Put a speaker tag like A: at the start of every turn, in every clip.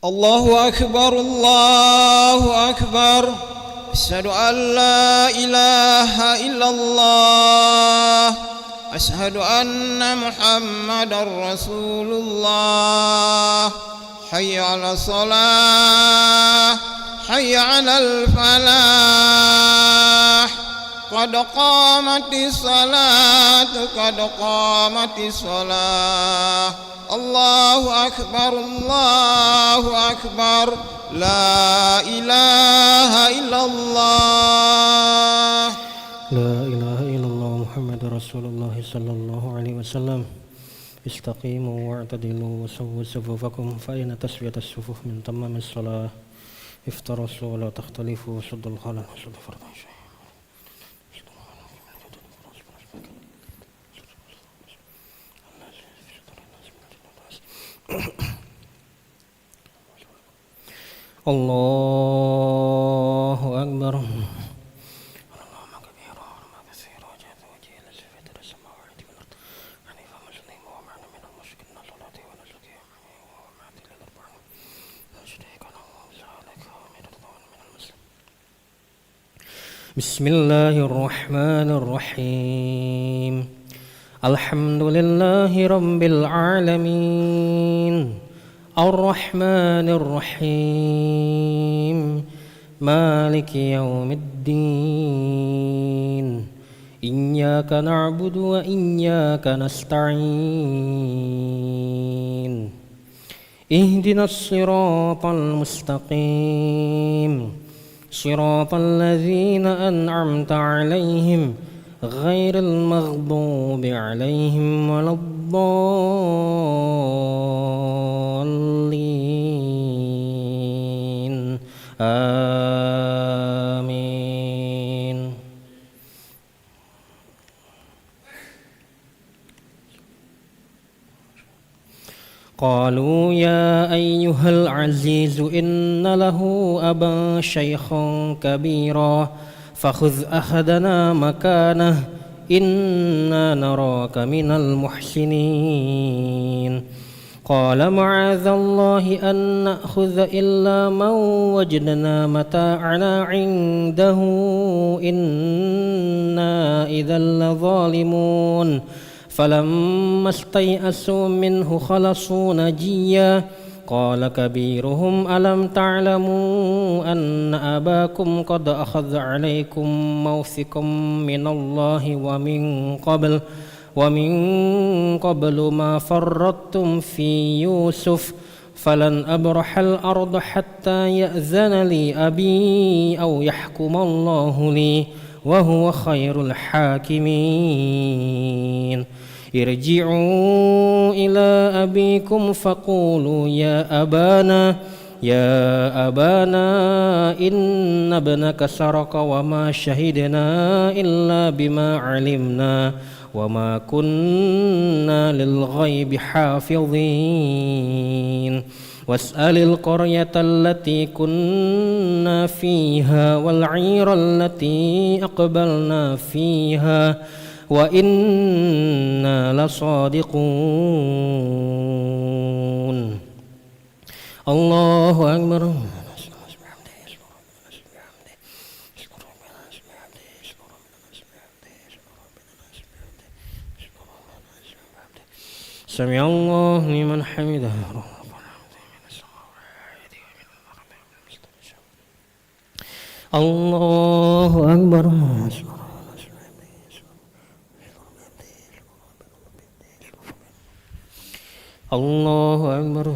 A: الله أكبر الله أكبر. أشهد أن لا إله إلا الله. أشهد أن محمدا رسول الله. حي على الصلاة حي على الفلاح. قد قامت الصلاة قد قامت الصلاة. الله أكبر الله أكبر. لا إله إلا الله.
B: لا إله إلا الله محمد رسول الله صلى الله عليه وسلم. استقيموا واعتدلوا وسووا صفوفكم فإن تسوية الصفوف من تمام الصلاة. افترسوا ولا تختلفوا وسدوا الخلل وسدوا فرض شيء. الله أكبر. بسم الله الرحمن الرحيم. الحمد لله رب العالمين الرحمن الرحيم مالك يوم الدين. إياك نعبد وإياك نستعين. اهدنا الصراط المستقيم صراط الذين أنعمت عليهم غير المغضوب عليهم ولا الضالين آمين. قالوا يا أيها العزيز إن له أبا شيخا كبيرا فخذ أحدنا مكانه إنا نراك من المحسنين. قال معاذ الله أن نأخذ إلا من وجدنا متاعنا عنده إنا إذا لظالمون. فلما استيئسوا منه خلصوا نجيا. قال كبيرهم ألم تعلموا أن أباكم قد أخذ عليكم موثقا من الله ومن قبل ما فرطتم في يوسف فلن أبرح الأرض حتى يأذن لي أبي أو يحكم الله لي وهو خير الحاكمين. ارجعوا إلى أبيكم فقولوا يا أبانا إن ابنك سرق وما شهدنا إلا بما علمنا وما كنا للغيب حافظين. واسأل القرية التي كنا فيها والعير التي أقبلنا فيها وإنا لصادقون. الله أكبر. سمع الله لمن حمده. الله أكبر. الله أكبر.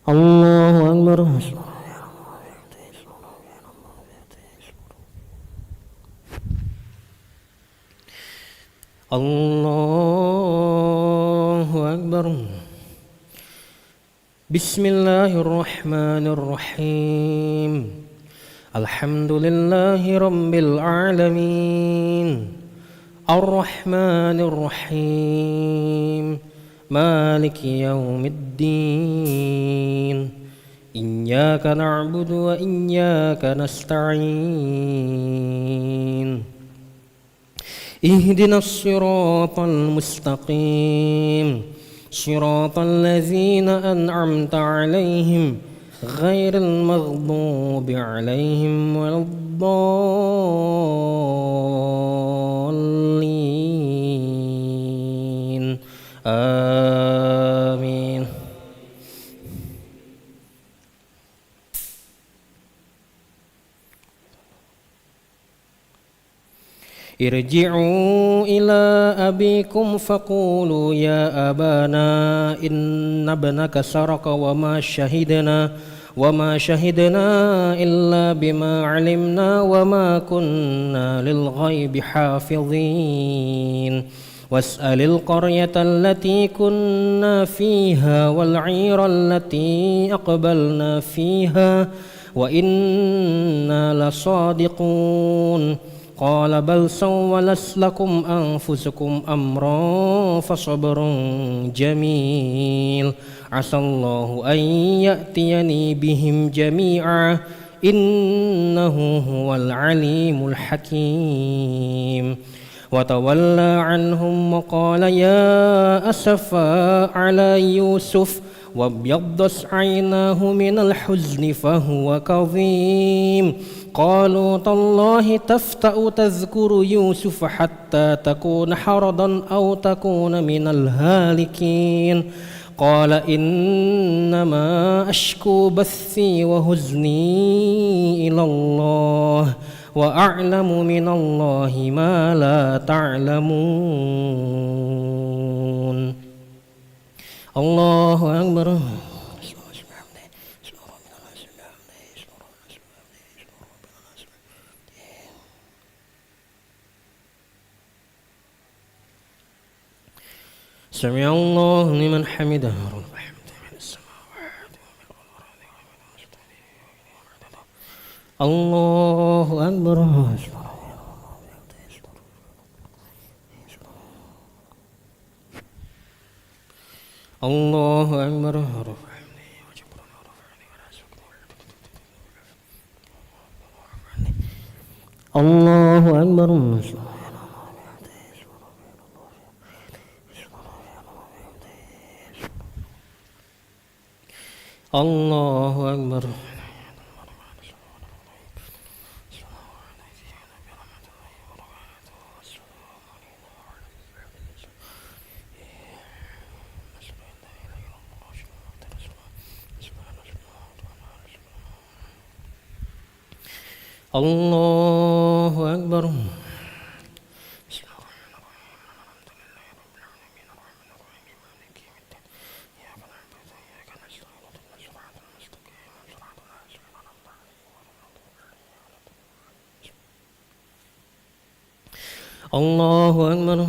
B: الله أكبر. الله أكبر. بسم الله الرحمن الرحيم. الحمد لله رب العالمين الرحمن الرحيم مالك يوم الدين. إياك نعبد وإياك نستعين. اهدنا الصراط المستقيم صراط الذين أنعمت عليهم غير المغضوب عليهم ولا الضالين آمين. ارجعوا إلى أبيكم فقولوا يا أبانا إن ابنك سرق وما شهدنا إلا بما علمنا وما كنا للغيب حافظين واسأل القرية التي كنا فيها والعير التي أقبلنا فيها وإنا لصادقون قال بل سولت لكم أنفسكم أمرا فصبر جميل عسى الله أن يأتيني بهم جميعا إنه هو العليم الحكيم. وتولى عنهم وقال يا أسفا على يوسف وابيضت عيناه من الحزن فهو كظيم قالوا تالله تفتأ تذكر يوسف حتى تكون حرضا أو تكون من الهالكين قال إنما أشكو بثي وحزني إلى الله وأعلم من الله ما لا تعلمون. الله أكبر. سمع الله لمن حمده. الله أكبر. الله أكبر. الله أكبر. الله أكبر. الله أكبر. الله أكبر.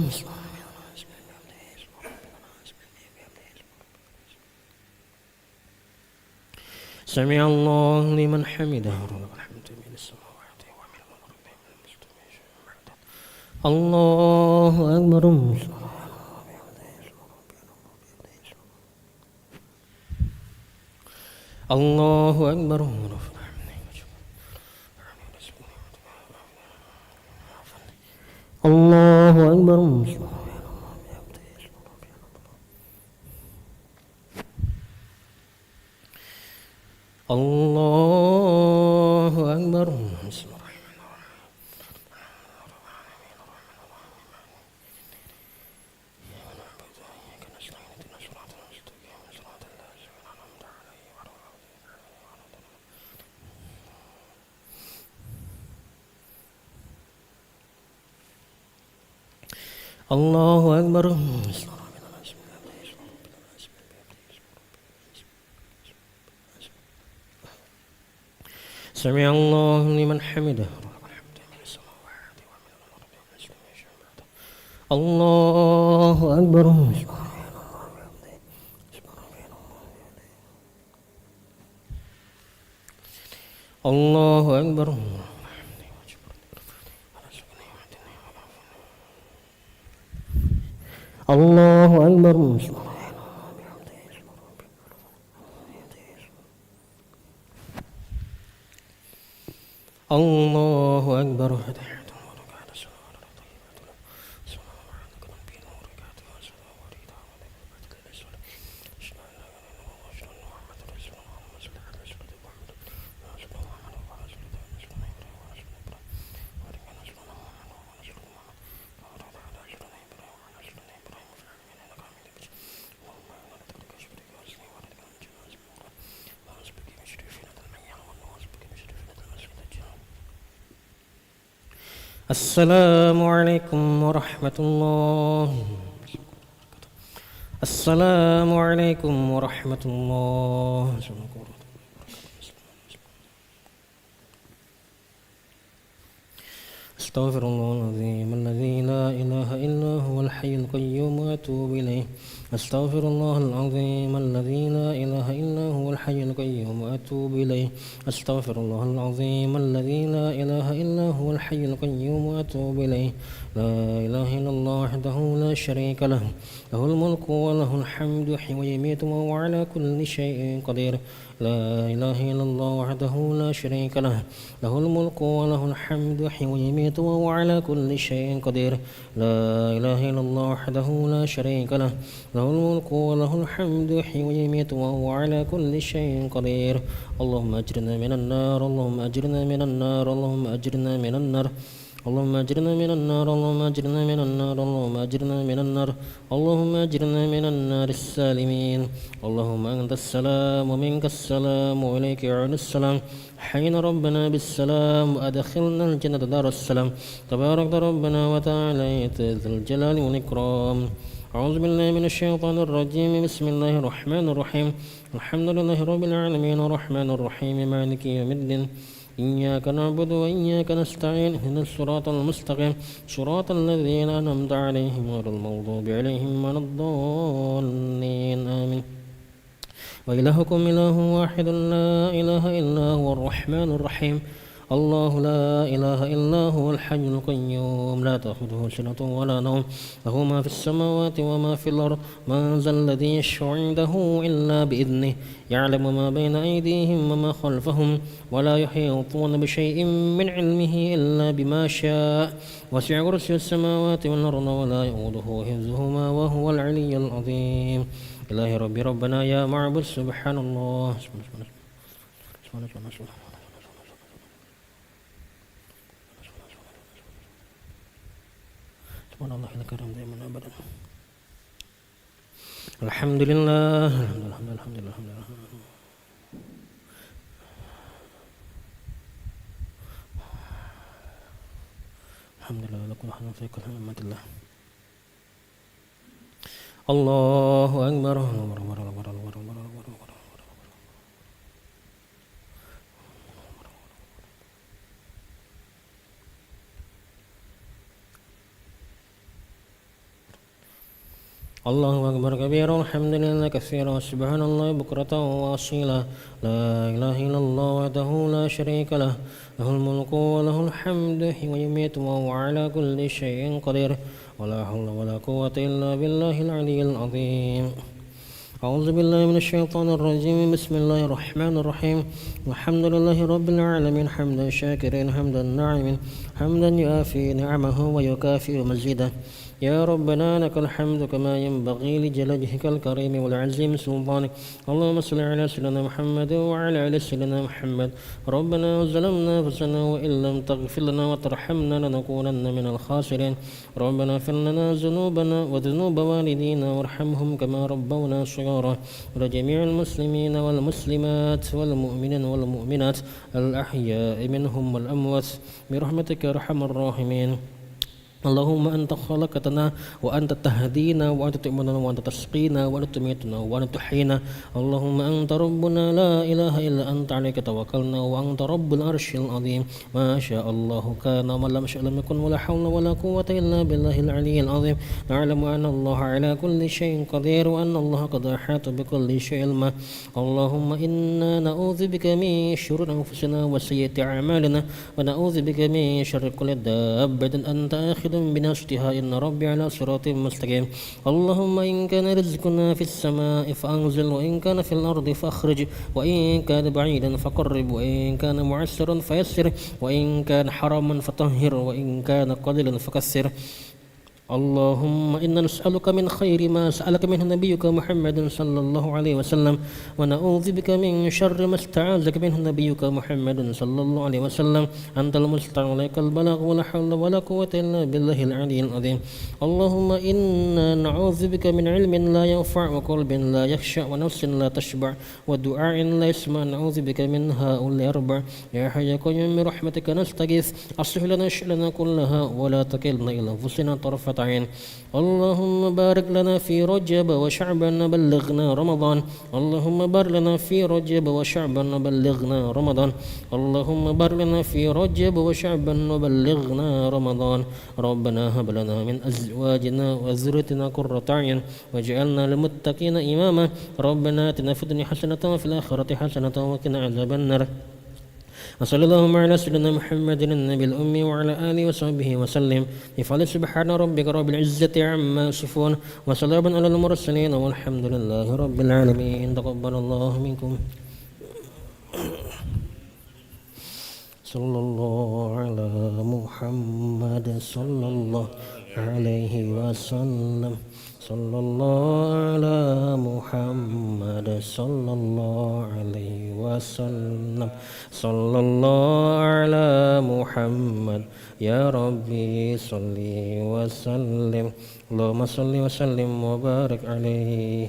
B: سمع الله لمن حمده. الله أكبر. الله أكبر. الله أكبر. الله أكبر. الله أكبر. سمع الله لمن حمده. الله أكبر. الله أكبر. الله أكبر. الله أكبر. السلام عليكم ورحمة الله. السلام عليكم ورحمة الله. أستغفر الله العظيم الذي لا إله إلا هو الحي القيوم وأتوب إليه. أستغفر الله العظيم الذي لا إله إلا هو الحي القيوم وأتوب إليه. أستغفر الله العظيم الذي لا إله إلا هو الحي القيوم وأتوب إليه. لا إله إلا الله وحده لا شريك له، له الملك وله الحمد يحيي ويميت وهو على كل شيء قدير. لا إله إلا الله وحده لا شريك له، له الملك وله الحمد يحيي ويميت وهو على كل شيء قدير. لا إله إلا الله وحده لا شريك له، له الملك وله الحمد يحيي ويميت وهو على كل شيء قدير. اللهم أجرنا من النار، اللهم أجرنا من النار، اللهم أجرنا من النار، اللهم أجرنا من النار، اللهم أجرنا من النار، اللهم أجرنا من النار، اللهم أجرنا من النار السالمين. اللهم أنت السلام ومنك السلام وإليك يعود السلام. حين ربنا بالسلام وأدخلنا الجنة دار السلام. تبارك ربنا وتعالى ذو الجلال والإكرام. أعوذ بالله من الشيطان الرجيم. بسم الله الرحمن الرحيم. الحمد لله رب العالمين الرحمن الرحيم مالك يوم الدين. إياك نعبد وإياك نستعين. اهدنا الصراط المستقيم صراط الذين أنعمت عليهم غير المغضوب عليهم ولا الضالين آمين. وإلهكم إله واحد لا إله إلا هو الرحمن الرحيم. الله لا إله إلا هو الحي القيوم لا تأخذه سنة ولا نوم، له ما في السماوات وما في الأرض. من ذا الذي يشفع عنده إلا بإذنه، يعلم ما بين أيديهم وما خلفهم، ولا يحيطون بشيء من علمه إلا بما شاء. وسع كرسي السماوات والأرض ولا يؤوده حفظهما وهو العلي العظيم. إلهي ربي ربنا يا معبد سبحان الله. سبحان الله الكريم دائما أبدا. الحمد لله الحمد لله الحمد لله لكل حمد في كل نعمة الله. الله أكبر الله أكبر الله أكبر الله أكبر الله أكبر. الله أكبر كبيرا الحمد لله كثيرا سبحان الله بكرة وأصيلا. لا إله إلا الله وحده لا شريك له، له الملك وله الحمد يحيي ويميت وهو على كل شيء قدير. ولا حول ولا قوة إلا بالله العلي العظيم. أعوذ بالله من الشيطان الرجيم. بسم الله الرحمن الرحيم. الحمد لله رب العالمين حمدا شاكرين حمدا ناعمين حمدا يوافي نعمه ويكافئ مزيده. يا ربنا لك الحمد كما ينبغي لجلالك الكريم والعزيم سلطانك. اللهم صل على سيدنا محمد وعلى آل سيدنا محمد. ربنا ظلمنا أنفسنا وإن لم تغفر لنا وترحمنا لنكونن من الخاسرين. ربنا اغفر لنا ذنوبنا وذنوب والدينا وارحمهم كما ربونا صغارا. ولجميع المسلمين والمسلمات والمؤمنين والمؤمنات الأحياء منهم والأموات برحمتك يا أرحم الراحمين. اللهم أنت خلقتنا وأنت تهدينا وأنت تؤمننا وأنت تسقينا وأنت تميتنا وأنت تحيينا. اللهم أنت ربنا لا إله إلا أنت عليك توكلنا وأنت رب العرش العظيم. ما شاء الله كان وما لم يشأ لم يكن ولا حول ولا قوة إلا بالله العلي العظيم. نعلم أن الله على كل شيء قدير وأن الله قد أحاط بكل شيء علما. اللهم إنا نعوذ بك من شرور أنفسنا وسيئات أعمالنا ونعوذ بك من شر كل دابة أنت آخذ بناصيتها إن ربي على صراط مستقيم. اللهم إن كان رزقنا في السماء فأنزل وإن كان في الأرض فأخرج وإن كان بعيدا فقرب وإن كان معسرا فيسر وإن كان حراما فطهر وإن كان قليلا فكسر. اللهم إنا نسألك من خير ما سألك منه نبيك محمد صلى الله عليه وسلم ونعوذ بك من شر ما استعاذك منه نبيك محمد صلى الله عليه وسلم أنت المستعان عليك البلاغ ولا حول ولا قوة إلا بالله العلي العظيم اللهم إنا نعوذ بك من علم لا ينفع وقلب لا يخشع ونفس لا تشبع ودعاء لا يسمع نعوذ بك من هؤلاء الأربع يا حي يا قيوم برحمتك نستغيث أصلح لنا شأننا كلها ولا تكلنا إلى أنفسنا طرفة عين اللهم بارك لنا في رجب وشعبان بلغنا رمضان اللهم بارك لنا في رجب وشعبان بلغنا رمضان اللهم بارك لنا في رجب وشعبان بلغنا رمضان ربنا هب لنا من أزواجنا وذريتنا قرة أعين واجعلنا للمتقين إماما ربنا آتنا في الدنيا حسنة وفي الآخرة حسنة وقنا عذاب النار وصلى اللهم على سيدنا محمد النبي الأمي وعلى آله وصحبه وسلم بفضل سبحان ربك رب العزة عما يصفون وسلام على المرسلين والحمد لله رب العالمين تقبل الله منكم صلى الله على محمد صلى الله عليه وسلم صلى الله على محمد صلى الله عليه وسلم صلى الله على محمد يا ربي صل وسلم اللهم صل وسلم وبارك عليه